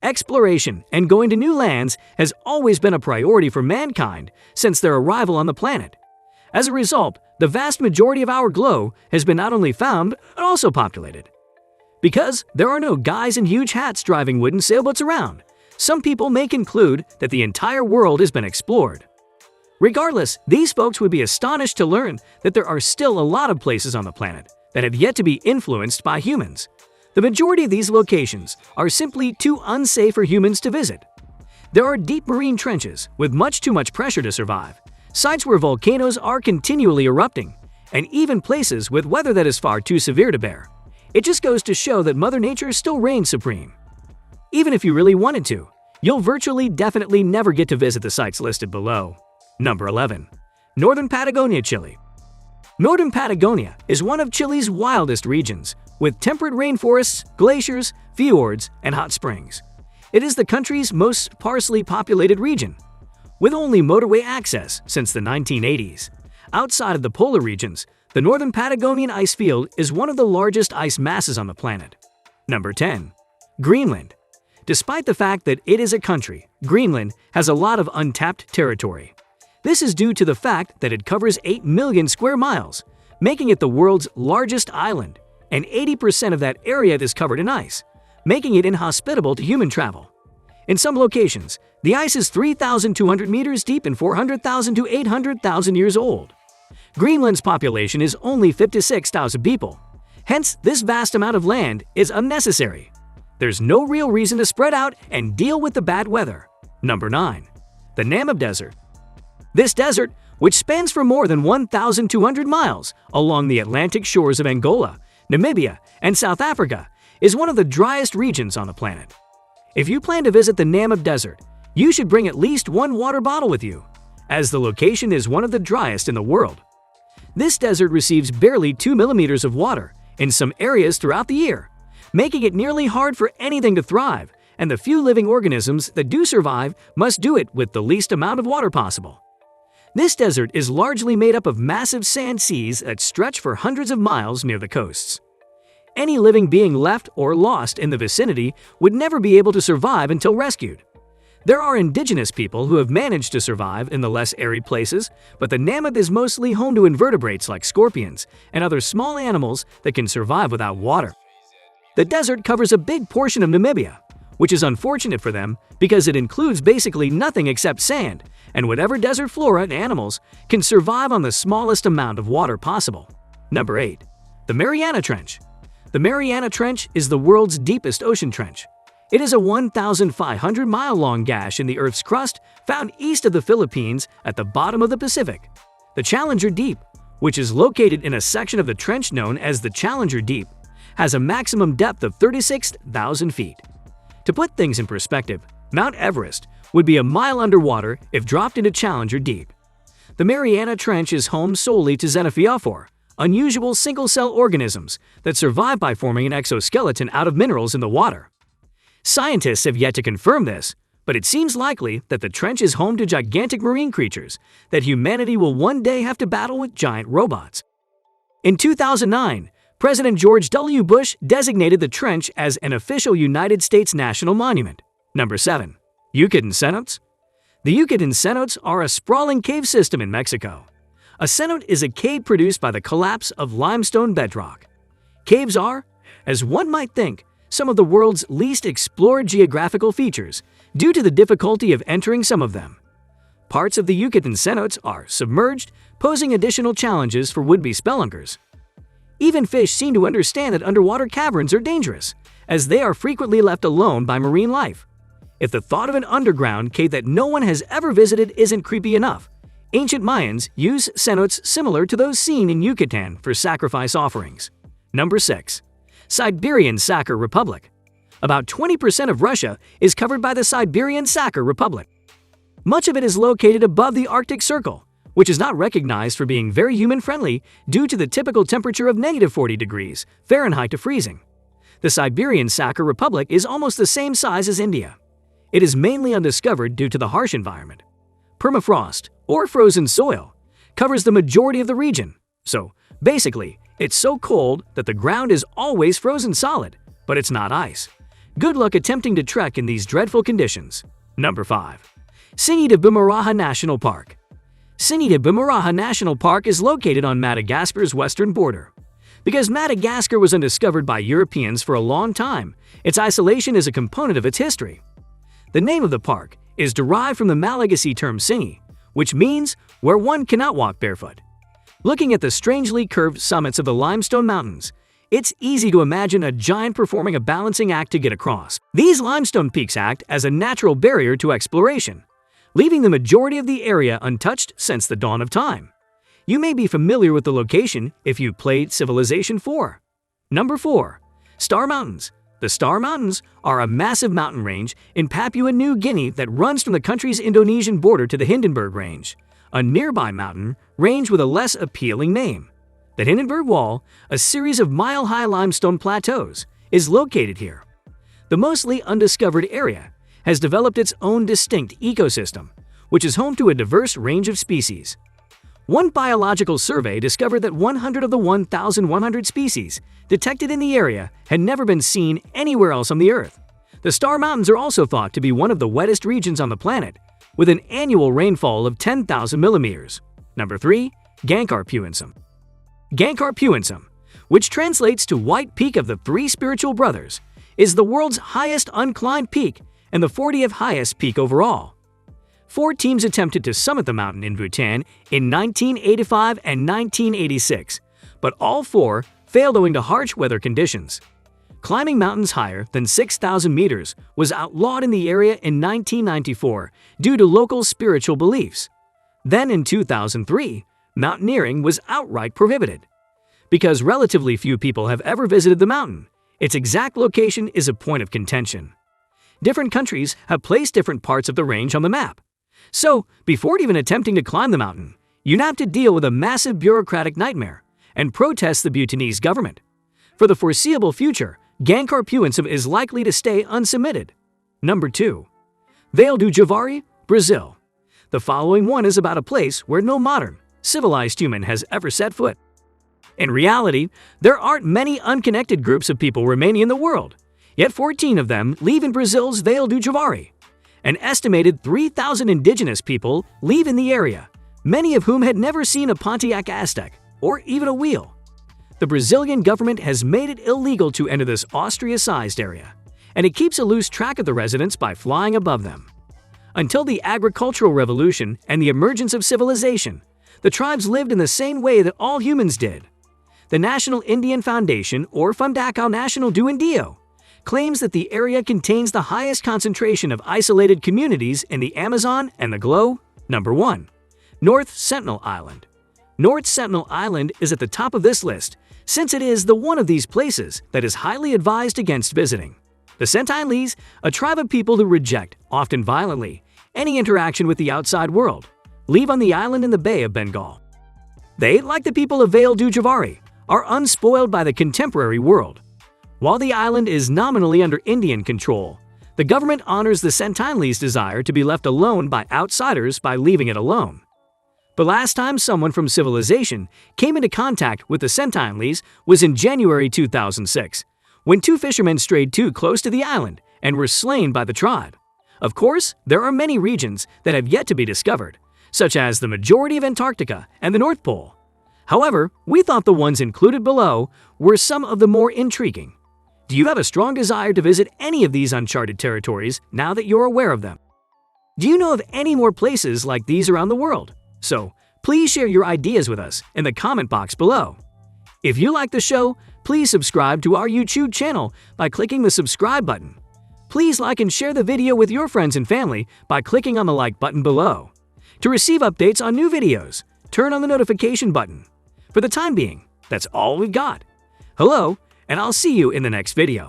Exploration and going to new lands has always been a priority for mankind since their arrival on the planet. As a result, the vast majority of our globe has been not only found, but also populated. Because there are no guys in huge hats driving wooden sailboats around, some people may conclude that the entire world has been explored. Regardless, these folks would be astonished to learn that there are still a lot of places on the planet that have yet to be influenced by humans. The majority of these locations are simply too unsafe for humans to visit. There are deep marine trenches with much too much pressure to survive, sites where volcanoes are continually erupting, and even places with weather that is far too severe to bear. It just goes to show that Mother Nature still reigns supreme. Even if you really wanted to, you'll virtually definitely never get to visit the sites listed below. Number 11. Northern Patagonia, Chile. Northern Patagonia is one of Chile's wildest regions, with temperate rainforests, glaciers, fjords, and hot springs. It is the country's most sparsely populated region, with only motorway access since the 1980s. Outside of the polar regions, the Northern Patagonian ice field is one of the largest ice masses on the planet. Number 10. Greenland. Despite the fact that it is a country, Greenland has a lot of untapped territory. This is due to the fact that it covers 8 million square miles, making it the world's largest island, and 80% of that area is covered in ice, making it inhospitable to human travel. In some locations, the ice is 3,200 meters deep and 400,000 to 800,000 years old. Greenland's population is only 56,000 people. Hence, this vast amount of land is unnecessary. There's no real reason to spread out and deal with the bad weather. Number 9. The Namib Desert. This desert, which spans for more than 1,200 miles along the Atlantic shores of Angola, Namibia, and South Africa, is one of the driest regions on the planet. If you plan to visit the Namib Desert, you should bring at least one water bottle with you, as the location is one of the driest in the world. This desert receives barely 2 millimeters of water in some areas throughout the year, making it nearly hard for anything to thrive, and the few living organisms that do survive must do it with the least amount of water possible. This desert is largely made up of massive sand seas that stretch for hundreds of miles near the coasts. Any living being left or lost in the vicinity would never be able to survive until rescued. There are indigenous people who have managed to survive in the less arid places, but the Namib is mostly home to invertebrates like scorpions and other small animals that can survive without water. The desert covers a big portion of Namibia, which is unfortunate for them because it includes basically nothing except sand, and whatever desert flora and animals can survive on the smallest amount of water possible. Number 8. The Mariana Trench. The Mariana Trench is the world's deepest ocean trench. It is a 1,500-mile-long gash in the Earth's crust found east of the Philippines at the bottom of the Pacific. The Challenger Deep, which is located in a section of the trench known as the Challenger Deep, has a maximum depth of 36,000 feet. To put things in perspective, Mount Everest would be a mile underwater if dropped into Challenger Deep. The Mariana Trench is home solely to xenophyophore, unusual single-cell organisms that survive by forming an exoskeleton out of minerals in the water. Scientists have yet to confirm this, but it seems likely that the trench is home to gigantic marine creatures that humanity will one day have to battle with giant robots. In 2009, President George W. Bush designated the trench as an official United States national monument. Number 7. Yucatan cenotes. The Yucatan cenotes are a sprawling cave system in Mexico. A cenote is a cave produced by the collapse of limestone bedrock. Caves are, as one might think, some of the world's least explored geographical features due to the difficulty of entering some of them. Parts of the Yucatan cenotes are submerged, posing additional challenges for would-be spelunkers. Even fish seem to understand that underwater caverns are dangerous, as they are frequently left alone by marine life. If the thought of an underground cave that no one has ever visited isn't creepy enough, ancient Mayans used cenotes similar to those seen in Yucatan for sacrifice offerings. Number 6. Siberian Sakha Republic. About 20% of Russia is covered by the Siberian Sakha Republic. Much of it is located above the Arctic Circle, which is not recognized for being very human-friendly due to the typical temperature of -40 degrees Fahrenheit to freezing. The Siberian Sakha Republic is almost the same size as India. It is mainly undiscovered due to the harsh environment. Permafrost, or frozen soil, covers the majority of the region, so basically, it's so cold that the ground is always frozen solid, but it's not ice. Good luck attempting to trek in these dreadful conditions. Number 5. Singi-de-Bimaraha National Park. Singi-de-Bimaraha National Park is located on Madagascar's western border. Because Madagascar was undiscovered by Europeans for a long time, its isolation is a component of its history. The name of the park is derived from the Malagasy term singi, which means where one cannot walk barefoot. Looking at the strangely curved summits of the limestone mountains, it's easy to imagine a giant performing a balancing act to get across. These limestone peaks act as a natural barrier to exploration, leaving the majority of the area untouched since the dawn of time. You may be familiar with the location if you played Civilization 4. Number 4. Star Mountains. The Star Mountains are a massive mountain range in Papua New Guinea that runs from the country's Indonesian border to the Hindenburg Range, a nearby mountain range with a less appealing name. The Hindenburg Wall, a series of mile-high limestone plateaus, is located here. The mostly undiscovered area has developed its own distinct ecosystem, which is home to a diverse range of species. One biological survey discovered that 100 of the 1,100 species detected in the area had never been seen anywhere else on the Earth. The Star Mountains are also thought to be one of the wettest regions on the planet, with an annual rainfall of 10,000 millimeters. Number 3. Gangkar-Puensum. Gangkar-Puensum, which translates to White Peak of the Three Spiritual Brothers, is the world's highest unclimbed peak and the 40th highest peak overall. 4 teams attempted to summit the mountain in Bhutan in 1985 and 1986, but all 4 failed owing to harsh weather conditions. Climbing mountains higher than 6,000 meters was outlawed in the area in 1994 due to local spiritual beliefs. Then in 2003, mountaineering was outright prohibited. Because relatively few people have ever visited the mountain, its exact location is a point of contention. Different countries have placed different parts of the range on the map. So, before even attempting to climb the mountain, you'd have to deal with a massive bureaucratic nightmare and protest the Bhutanese government. For the foreseeable future, Gangkar-Puensum is likely to stay unsubmitted. Number 2. Vale do Javari, Brazil. The following one is about a place where no modern, civilized human has ever set foot. In reality, there aren't many unconnected groups of people remaining in the world, yet 14 of them live in Brazil's Vale do Javari. An estimated 3,000 indigenous people live in the area, many of whom had never seen a Pontiac Aztek or even a wheel. The Brazilian government has made it illegal to enter this Austria-sized area, and it keeps a loose track of the residents by flying above them. Until the agricultural revolution and the emergence of civilization, the tribes lived in the same way that all humans did. The National Indian Foundation, or Fundação Nacional do Índio, claims that the area contains the highest concentration of isolated communities in the Amazon and the globe. Number 1. North Sentinel Island. North Sentinel Island is at the top of this list, since it is the one of these places that is highly advised against visiting. The Sentinelese, a tribe of people who reject, often violently, any interaction with the outside world, live on the island in the Bay of Bengal. They, like the people of Vale do Javari, are unspoiled by the contemporary world. While the island is nominally under Indian control, the government honors the Sentinelese desire to be left alone by outsiders by leaving it alone. The last time someone from civilization came into contact with the Sentinelese was in January 2006, when 2 fishermen strayed too close to the island and were slain by the tribe. Of course, there are many regions that have yet to be discovered, such as the majority of Antarctica and the North Pole. However, we thought the ones included below were some of the more intriguing. Do you have a strong desire to visit any of these uncharted territories now that you're aware of them? Do you know of any more places like these around the world? So, please share your ideas with us in the comment box below. If you like the show, please subscribe to our YouTube channel by clicking the subscribe button. Please like and share the video with your friends and family by clicking on the like button below. To receive updates on new videos, turn on the notification button. For the time being, that's all we've got. Hello, and I'll see you in the next video.